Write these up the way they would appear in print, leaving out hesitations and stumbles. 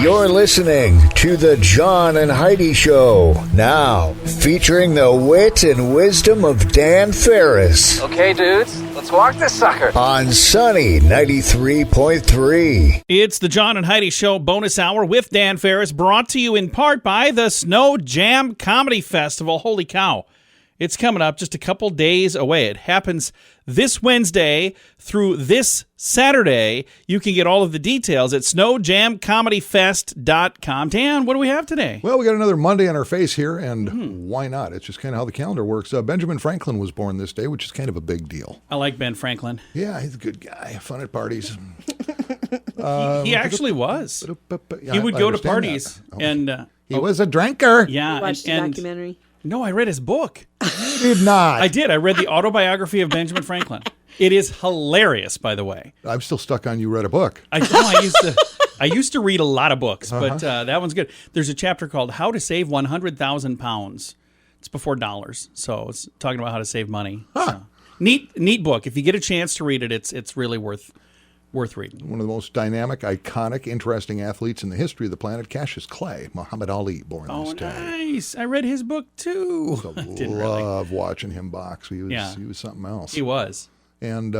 You're listening to the John and Heidi Show, now featuring the wit and wisdom of Dan Farris. Okay, dudes, let's walk this sucker. On Sunny 93.3. It's the John and Heidi Show bonus hour with Dan Farris, brought to you in part by the Snow Jam Comedy Festival. Holy cow. It's coming up just a couple days away. It happens this Wednesday through this Saturday. You can get all of the details at snowjamcomedyfest.com. Dan, what do we have today? Well, we got another Monday on our face here, and why not? It's just kind of how the calendar works. Benjamin Franklin was born this day, which is kind of a big deal. I like Ben Franklin. Yeah, he's a good guy. Fun at parties. He actually was. Yeah, He would go to understand parties. that. And he was a drinker. yeah, Watched the and documentary. no, I read his book. You did not. I did. I read the Autobiography of Benjamin Franklin. It is hilarious, by the way. I'm still stuck on you read a book. I used to read a lot of books, but that one's good. There's a chapter called How to Save 100,000 Pounds. It's before dollars, so it's talking about how to save money. So, neat book. If you get a chance to read it, it's really worth reading. One of the most dynamic, iconic, interesting athletes in the history of the planet, Cassius Clay, Muhammad Ali, born this day. Nice. I read his book, too. Didn't really. Love watching him box. He was something else. He was. And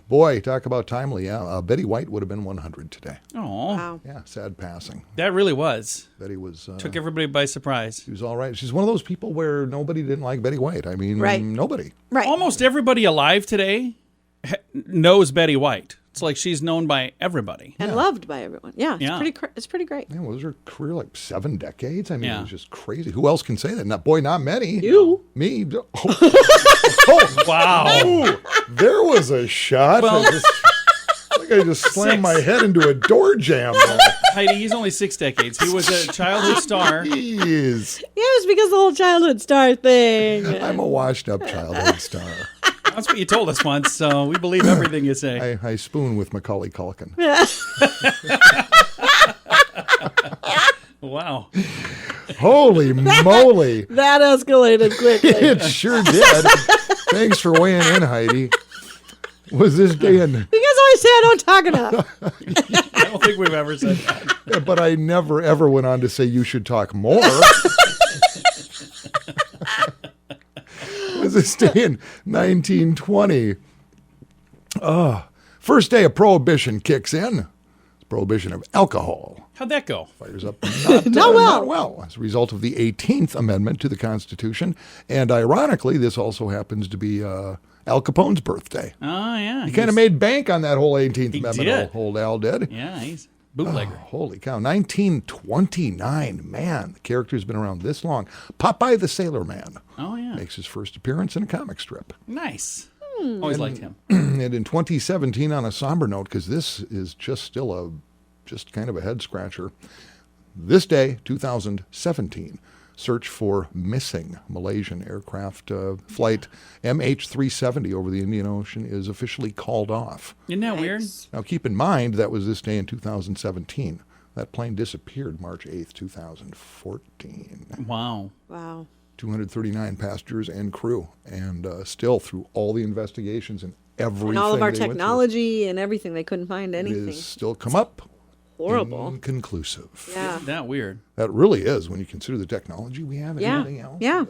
boy, talk about timely. Yeah, Betty White would have been 100 today. Oh, Wow. Yeah, sad passing. that really was. Betty was Took everybody by surprise. she was all right. She's one of those people where nobody didn't like Betty White. I mean, Right. nobody. Right. Almost everybody alive today knows Betty White. It's like she's known by everybody. And loved by everyone. Yeah, Yeah. it's pretty great. Yeah, was her career like 7 decades? I mean, Yeah. it was just crazy. Who else can say that? Not many. You. Me. Oh, Wow. ooh, there was a shot. Well- I just slammed my head into a door jamb. Heidi, he's only 6 decades. He was a childhood star. Jeez. Yeah, it was because the whole childhood star thing. I'm a washed-up childhood star. That's what you told us once, so we believe everything you say. I spoon with Macaulay Culkin. Wow. Holy moly. That escalated quickly. It sure did. Thanks for weighing in, Heidi. Was this day in... You guys always say I don't talk enough. I don't think we've ever said that. But I never, ever went on to say you should talk more. Was this day in 1920? First day of Prohibition kicks in. Prohibition of alcohol. How'd that go? Fires up Not well as a result of the 18th Amendment to the Constitution. And ironically, this also happens to be Al Capone's birthday. Oh, yeah. He kind of made bank on that whole 18th He Amendment. did. Old Al did. Yeah, he's bootlegger. Holy cow. 1929. Man, the character's been around this long. Popeye the Sailor Man Oh, yeah. makes his first appearance in a comic strip. Nice. Always liked him. And in 2017, on a somber note, because this is just kind of a head scratcher. This day, 2017, search for missing Malaysian aircraft flight MH370 over the Indian Ocean is officially called off. Isn't that weird? Now, keep in mind that was this day in 2017. That plane disappeared March 8th, 2014. Wow. Wow. 239 passengers and crew, and still through all the investigations and everything, And all of our they went through, technology and everything, they couldn't find it anything. is still come up Horrible. inconclusive. Yeah. Isn't that weird? That really is when you consider the technology we have and Yeah. everything else. Yeah.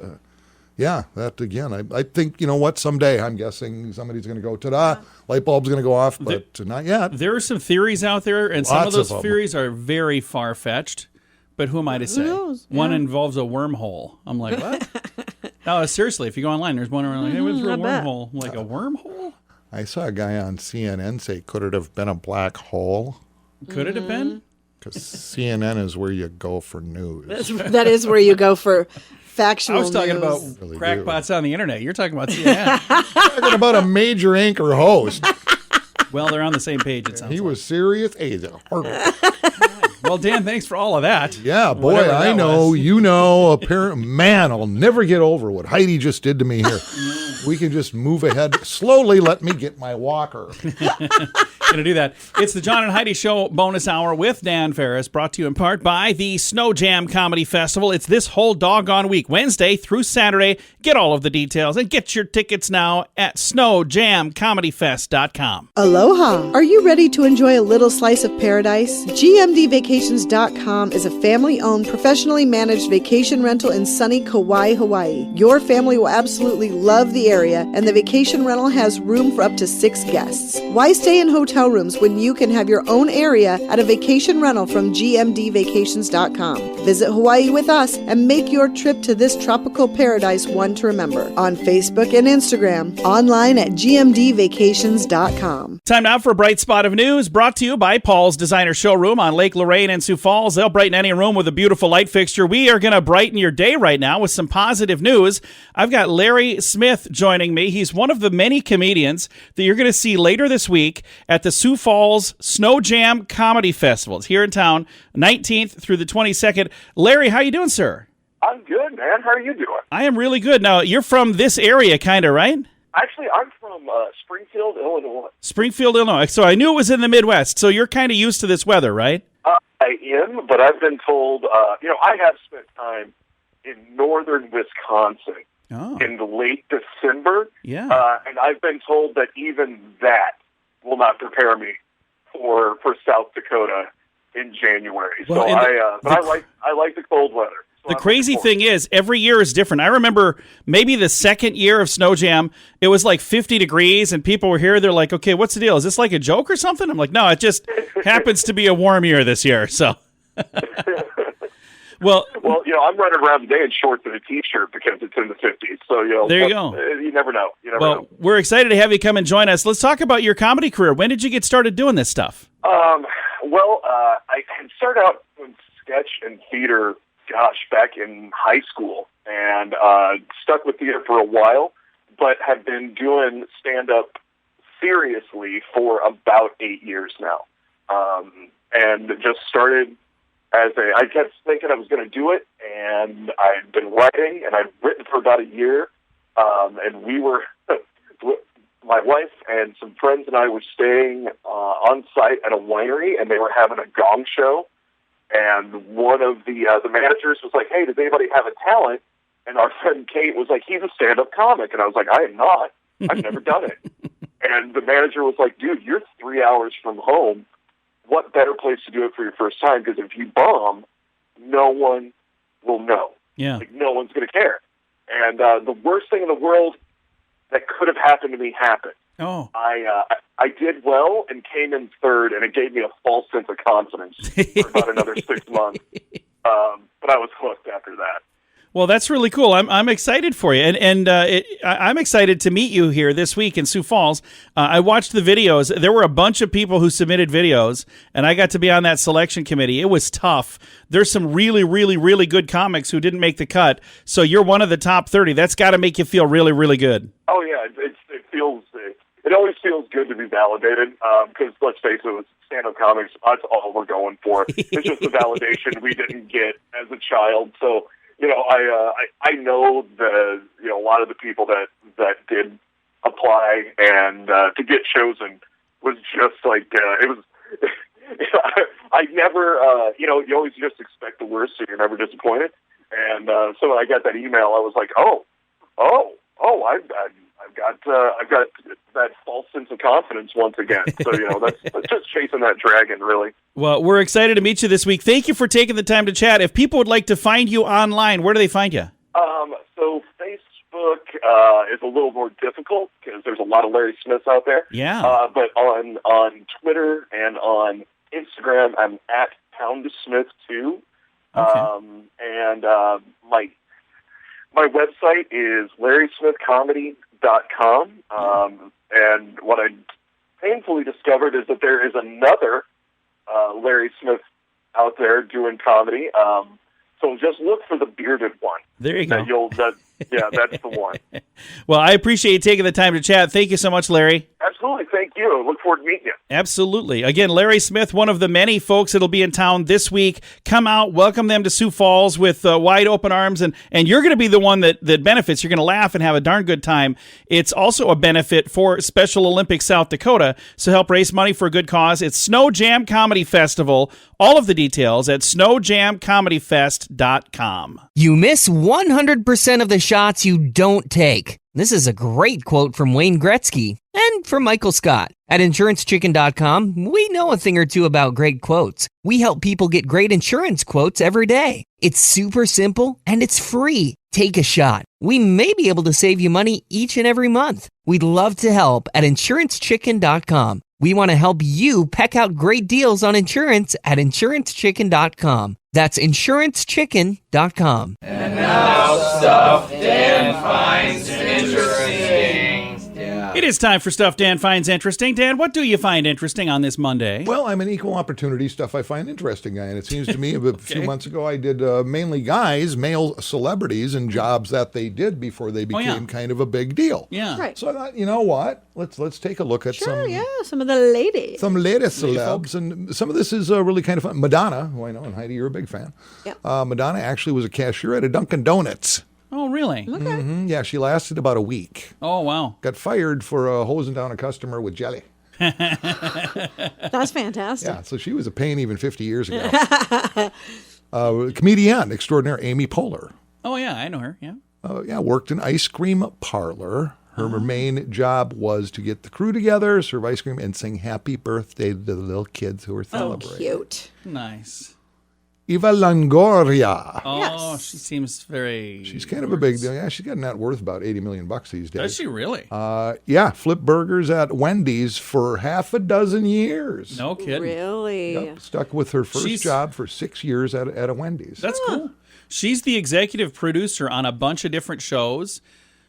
Yeah, that again, I think, you know what, someday I'm guessing somebody's going to go, ta-da, light bulb's going to go off, but not yet. There are some theories out there, and some of Lots those of them. theories are very far-fetched. But who am I to say? knows? One Yeah. involves a wormhole. I'm like, what? No, seriously, if you go online, there's one where like, hey, what's for a I bet. wormhole? I'm like, a wormhole? I saw a guy on CNN say, could it have been a black hole? Could it have been? Because CNN is where you go for news. That is where you go for factual I was talking news. about Really crackpots on the internet. You're talking about CNN. Talking about a major anchor host. Well, they're on the same page, it sounds He like. was serious. Hey, he's a hard Well, Dan, thanks for all of that. Yeah, boy, Whatever I that know, was. you know, apparently, man, I'll never get over what Heidi just did to me here. We can just move ahead slowly. Let me get my walker. going to do that. It's the John and Heidi Show bonus hour with Dan Farris, brought to you in part by the Snow Jam Comedy Festival. It's this whole doggone week, Wednesday through Saturday. Get all of the details and get your tickets now at snowjamcomedyfest.com. Aloha! Are you ready to enjoy a little slice of paradise? GMDvacations.com is a family-owned, professionally managed vacation rental in sunny Kauai, Hawaii. Your family will absolutely love the area, and the vacation rental has room for up to 6 guests. Why stay in hotel rooms when you can have your own area at a vacation rental from GMDvacations.com? Visit Hawaii with us and make your trip to this tropical paradise one to remember. On Facebook and Instagram, online at GMDvacations.com. Time now for a bright spot of news, brought to you by Paul's Designer Showroom on Lake Lorraine and Sioux Falls. They'll brighten any room with a beautiful light fixture. We are going to brighten your day right now with some positive news. I've got Larry Smith joining me. He's one of the many comedians that you're going to see later this week at the Sioux Falls Snow Jam Comedy Festival. It's here in town, 19th through the 22nd. Larry, how you doing, sir? I'm good, man. How are you doing? I am really good. Now, you're from this area, kind of, right? Actually, I'm from Springfield, Illinois. Springfield, Illinois. So I knew it was in the Midwest. So you're kind of used to this weather, right? I am, but I've been told, I have spent time in northern Wisconsin in the late December. Yeah. And I've been told that even that will not prepare me for South Dakota in January. Well, so I like the cold weather. So the crazy thing is, every year is different. I remember maybe the second year of Snow Jam, it was like 50 degrees, and people were here. They're like, okay, what's the deal? Is this like a joke or something? I'm like, no, it just happens to be a warm year this year. So, well, I'm running around today in shorts and a T-shirt because it's in the 50s. So, there you go. You never know. Know. We're excited to have you come and join us. Let's talk about your comedy career. When did you get started doing this stuff? I had started out doing sketch and theater, back in high school, and stuck with theater for a while, but have been doing stand-up seriously for about 8 years now. And just started I kept thinking I was going to do it, and I'd been writing, and I'd written for about a year, and we were, my wife and some friends and I were staying on site at a winery, and they were having a gong show. And one of the managers was like, hey, does anybody have a talent? And our friend Kate was like, he's a stand-up comic. And I was like, I am not. I've never done it. And the manager was like, dude, you're 3 hours from home. What better place to do it for your first time? Because if you bomb, no one will know. Yeah. Like, no one's going to care. And the worst thing in the world that could have happened to me happened. Oh. I did well and came in third, and it gave me a false sense of confidence for about another 6 months. But I was hooked after that. Well, that's really cool. I'm excited for you, and I'm excited to meet you here this week in Sioux Falls. I watched the videos. There were a bunch of people who submitted videos, and I got to be on that selection committee. It was tough. There's some really, really, really good comics who didn't make the cut. So you're one of the top 30. That's got to make you feel really, really good. Oh yeah, it always feels good to be validated. Because let's face it, stand-up comics. That's all we're going for. It's just the validation we didn't get as a child. So. I know a lot of the people that did apply and to get chosen was just like it was. I never, you always just expect the worst, so you're never disappointed. And so when I got that email, I was like, I've got that false sense of confidence once again. So that's just chasing that dragon, really. Well, we're excited to meet you this week. Thank you for taking the time to chat. If people would like to find you online, where do they find you? So Facebook is a little more difficult because there's a lot of Larry Smiths out there. Yeah. But on Twitter and on Instagram, I'm at PoundSmith2. Okay. And my website is LarrySmithComedy.com. And what I painfully discovered is that there is another Larry Smith out there doing comedy. So just look for the bearded one. There you go. That's the one. Well, I appreciate you taking the time to chat. Thank you so much, Larry. Absolutely. Thank you. Look forward to meeting you. Absolutely. Again, Larry Smith, one of the many folks that'll be in town this week. Come out, welcome them to Sioux Falls with wide open arms, and you're going to be the one that benefits. You're going to laugh and have a darn good time. It's also a benefit for Special Olympics South Dakota, so help raise money for a good cause. It's Snow Jam Comedy Festival. All of the details at snowjamcomedyfest.com. You miss 100% of the shots you don't take. This is a great quote from Wayne Gretzky and from Michael Scott. At InsuranceChicken.com, we know a thing or two about great quotes. We help people get great insurance quotes every day. It's super simple and it's free. Take a shot. We may be able to save you money each and every month. We'd love to help at InsuranceChicken.com. We want to help you peck out great deals on insurance at InsuranceChicken.com. That's InsuranceChicken.com. And now stuff Dan finds interesting. It is time for Stuff Dan Finds Interesting. Dan, what do you find interesting on this Monday? Well, I'm an equal opportunity stuff I find interesting guy, and it seems to me a few months ago I did mainly guys, male celebrities, and jobs that they did before they became kind of a big deal. Yeah. Right. So I thought, you know what? Let's take a look at some of the ladies. some latest celebs, and some of this is really kind of fun. Madonna, who I know, and Heidi, you're a big fan. Yeah. Madonna actually was a cashier at a Dunkin' Donuts. Oh, really? Okay. Yeah, she lasted about a week. Oh, wow. Got fired for hosing down a customer with jelly. That's fantastic. Yeah, so she was a pain even 50 years ago. Comedian extraordinaire Amy Poehler. Oh, yeah, I know her, yeah. Worked in ice cream parlor. Her main job was to get the crew together, serve ice cream, and sing happy birthday to the little kids who were celebrating. Cute. Nice. Eva Longoria. Oh, Yes. she seems very... She's kind of a big deal. Yeah, she's got a net worth about $80 million these days. Does she really? Flip burgers at Wendy's for half a dozen years. No kidding. Really? Yep, stuck with her first job for 6 years at a Wendy's. That's cool. She's the executive producer on a bunch of different shows.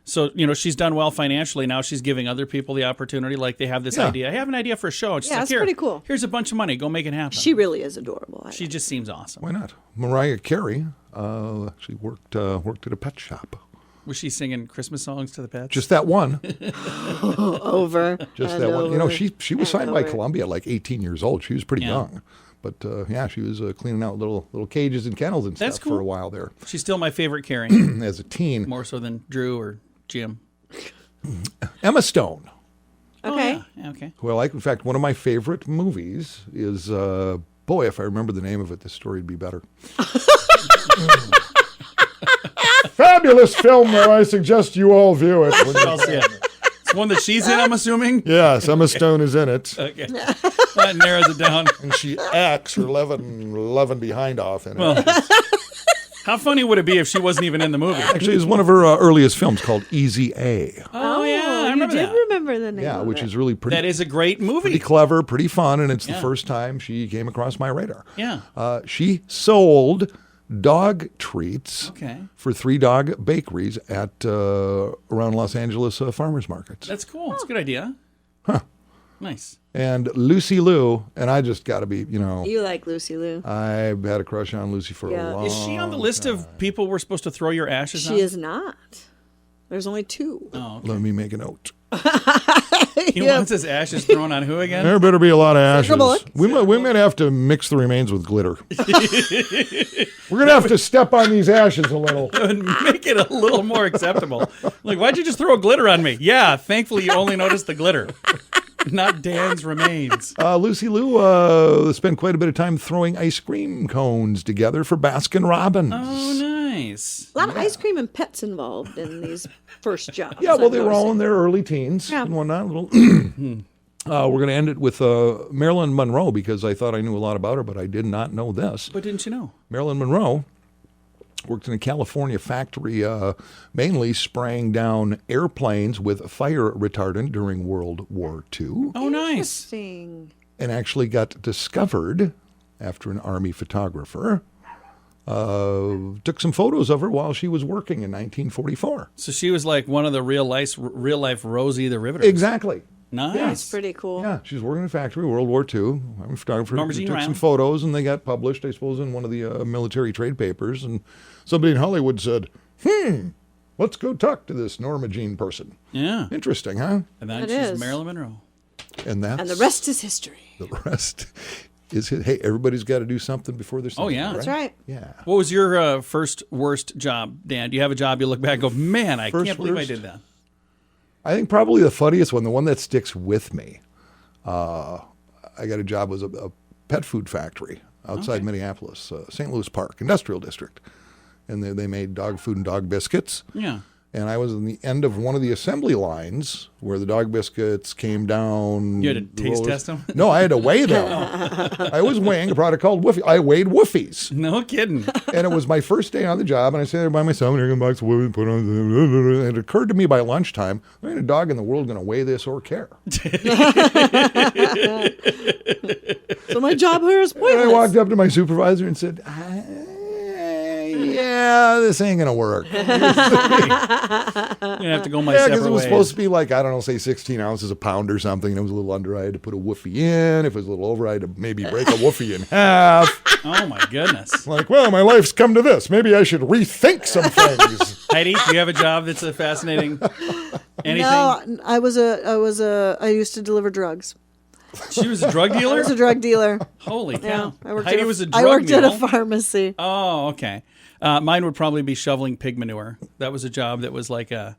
So, she's done well financially. Now she's giving other people the opportunity. Like they have this idea. I have an idea for a show. And she's like, that's here, pretty cool. Here's a bunch of money. Go make it happen. She really is adorable. She just seems awesome. Why not? Mariah Carey actually worked at a pet shop. Was she singing Christmas songs to the pets? Just that one. Over. Just that one. She was signed by Columbia at like 18 years old. She was pretty young. But she was cleaning out little cages and kennels and stuff for a while there. She's still my favorite Carrie. As a teen. More so than Drew or Jim. Emma Stone. Okay. Oh, yeah. Okay. Who I like. In fact, one of my favorite movies is, if I remember the name of it, this story would be better. Fabulous film, though. I suggest you all view it. I'll see it. It's one that she's in, I'm assuming? Yes, Emma Stone is in it. Okay. That narrows it down. And she acts her 11 behind off in it. Well, how funny would it be if she wasn't even in the movie? Actually, it's one of her earliest films called Easy A. Oh, yeah, I remember that. Remember the name. Yeah, of which it. is really pretty. That is a great movie. Pretty clever, pretty fun, and it's the first time she came across my radar. Yeah. She sold dog treats for 3 dog bakeries at around Los Angeles farmers markets. That's cool. It's a good idea. Huh. Nice. And Lucy Liu, and I just got to be, You like Lucy Liu. I've had a crush on Lucy for a long time. Is she on the list of people we're supposed to throw your ashes on? She is not. There's only 2. Oh, okay. Let me make a note. He wants his ashes thrown on who again? There better be a lot of ashes. Bullock. We might have to mix the remains with glitter. We're going to have to step on these ashes a little. And make it a little more acceptable. Like, why'd you just throw glitter on me? Yeah, thankfully you only noticed the glitter, not Dan's remains. Lucy Liu spent quite a bit of time throwing ice cream cones together for Baskin Robbins. Oh, nice. A lot of ice cream and pets involved in these first jobs. Yeah, well, they were all in their early teens and whatnot. We're going to end it with Marilyn Monroe because I thought I knew a lot about her, but I did not know this. What didn't you know? Marilyn Monroe worked in a California factory, mainly spraying down airplanes with fire retardant during World War II. Oh, nice. Interesting. And actually got discovered after an Army photographer took some photos of her while she was working in 1944. So she was like one of the real life Rosie the Riveter. Exactly. Nice. That's pretty cool. Yeah, she was working in a factory, World War II. I'm a photographer. Norma Took Jean some Brown. photos, and they got published, I suppose, in one of the military trade papers. And somebody in Hollywood said, let's go talk to this Norma Jean person. Yeah. Interesting, huh? And then It she's is. Marilyn Monroe. And the rest is history. The rest is, hey, everybody's got to do something before they're Oh, yeah. That's right. Yeah. What was your first worst job, Dan? Do you have a job you look back and go, man, I First can't believe I worst? did that? I think probably the funniest one, the one that sticks with me. I got a job was a pet food factory outside Minneapolis, St. Louis Park, industrial district. And they made dog food and dog biscuits. Yeah. And I was in the end of one of the assembly lines where the dog biscuits came down. You had to taste test them? No, I had to weigh them. I was weighing a product called Woofie. I weighed Woofies. No kidding. And it was my first day on the job, and I sat there by myself, and I got a box of Woofies, put on, and it occurred to me by lunchtime, there ain't a dog in the world going to weigh this or care. So my job here is And pointless. I walked up to my supervisor and said, yeah, this ain't going to work. You're going to have to go my Yeah, separate because it was ways. supposed to be like, I don't know, say 16 ounces a pound or something. And it was a little under, I had to put a woofie in. If it was a little over, I had to maybe break a woofie in half. Oh, my goodness. Like, well, my life's come to this. Maybe I should rethink some things. Heidi, do you have a job that's a fascinating anything? No, I used to deliver drugs. She was a drug dealer? I was a drug dealer. Holy cow. Yeah, I worked Heidi at was a drug I worked mule. at a pharmacy. Oh, okay. Mine would probably be shoveling pig manure. That was a job that was like I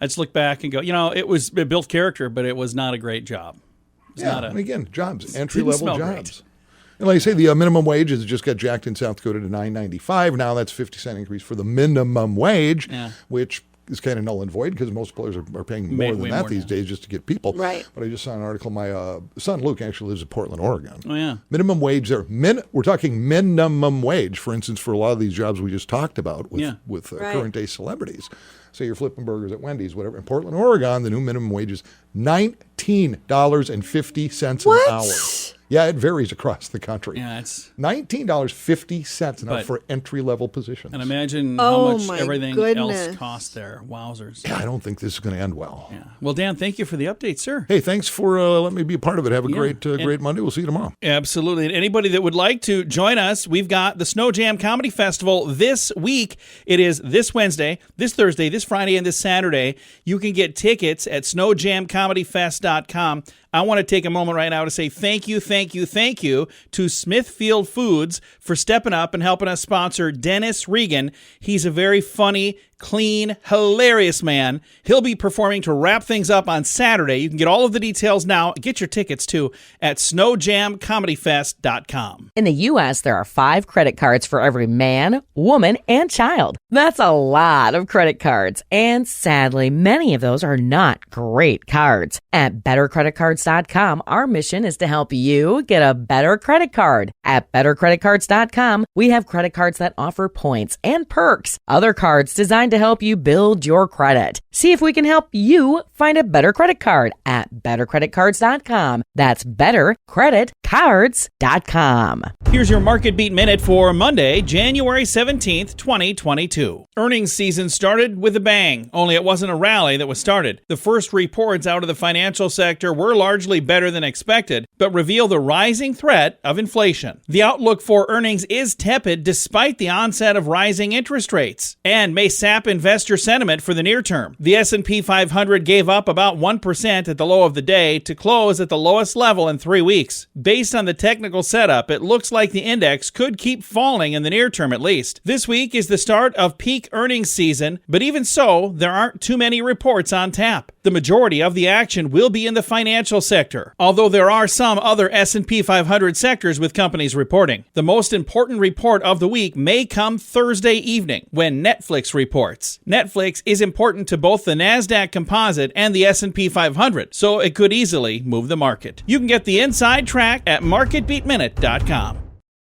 just look back and go, it built character, but it was not a great job. And again, jobs, Didn't entry-level smell jobs. great. And like I say, the minimum wage has just got jacked in South Dakota to $9.95. Now that's 50-cent increase for the minimum wage, which is kind of null and void because most employers are paying more than way that more these now. days just to get people. Right. But I just saw an article. My son Luke actually lives in Portland, Oregon. Oh, yeah. Minimum wage there. We're talking minimum wage, for instance, for a lot of these jobs we just talked about with Right. current day celebrities. Say you're flipping burgers at Wendy's, whatever. In Portland, Oregon, the new minimum wage is $19.50 an hour. Yeah, it varies across the country. Yeah, it's $19.50 an hour But- for entry-level positions. and imagine Oh, how much my everything goodness. else costs there. Wowzers. Yeah, I don't think this is going to end well. Yeah. Well, Dan, thank you for the update, sir. Hey, thanks for letting me be a part of it. Have a great and- great Monday. We'll see you tomorrow. Absolutely. And anybody that would like to join us, we've got the Snow Jam Comedy Festival this week. It is this Wednesday, this Thursday, this Friday, and this Saturday. You can get tickets at snowjamcomedyfest.com. I want to take a moment right now to say thank you to Smithfield Foods for stepping up and helping us sponsor Dennis Regan. He's a very funny, clean, hilarious man. He'll be performing to wrap things up on Saturday. You can get all of the details now. Get your tickets, too, at snowjamcomedyfest.com. In the U.S., there are 5 credit cards for every man, woman, and child. That's a lot of credit cards. And sadly, many of those are not great cards. At bettercreditcards.com, our mission is to help you get a better credit card. At bettercreditcards.com, we have credit cards that offer points and perks. Other cards designed to help you build your credit. See if we can help you find a better credit card at bettercreditcards.com. That's bettercreditcards.com. Here's your Market Beat Minute for Monday, January 17th, 2022. Earnings season started with a bang, only it wasn't a rally that was started. The first reports out of the financial sector were largely better than expected, but reveal the rising threat of inflation. The outlook for earnings is tepid despite the onset of rising interest rates, and may sap investor sentiment for the near term. The S&P 500 gave up about 1% at the low of the day to close at the lowest level in 3 weeks. Based on the technical setup, it looks like the index could keep falling in the near term at least. This week is the start of peak earnings season, but even so, there aren't too many reports on tap. The majority of the action will be in the financial sector, although there are some other S&P 500 sectors with companies reporting. The most important report of the week may come Thursday evening when Netflix reports. Netflix is important to both the NASDAQ Composite and the S&P 500, so it could easily move the market. You can get the inside track at marketbeatminute.com.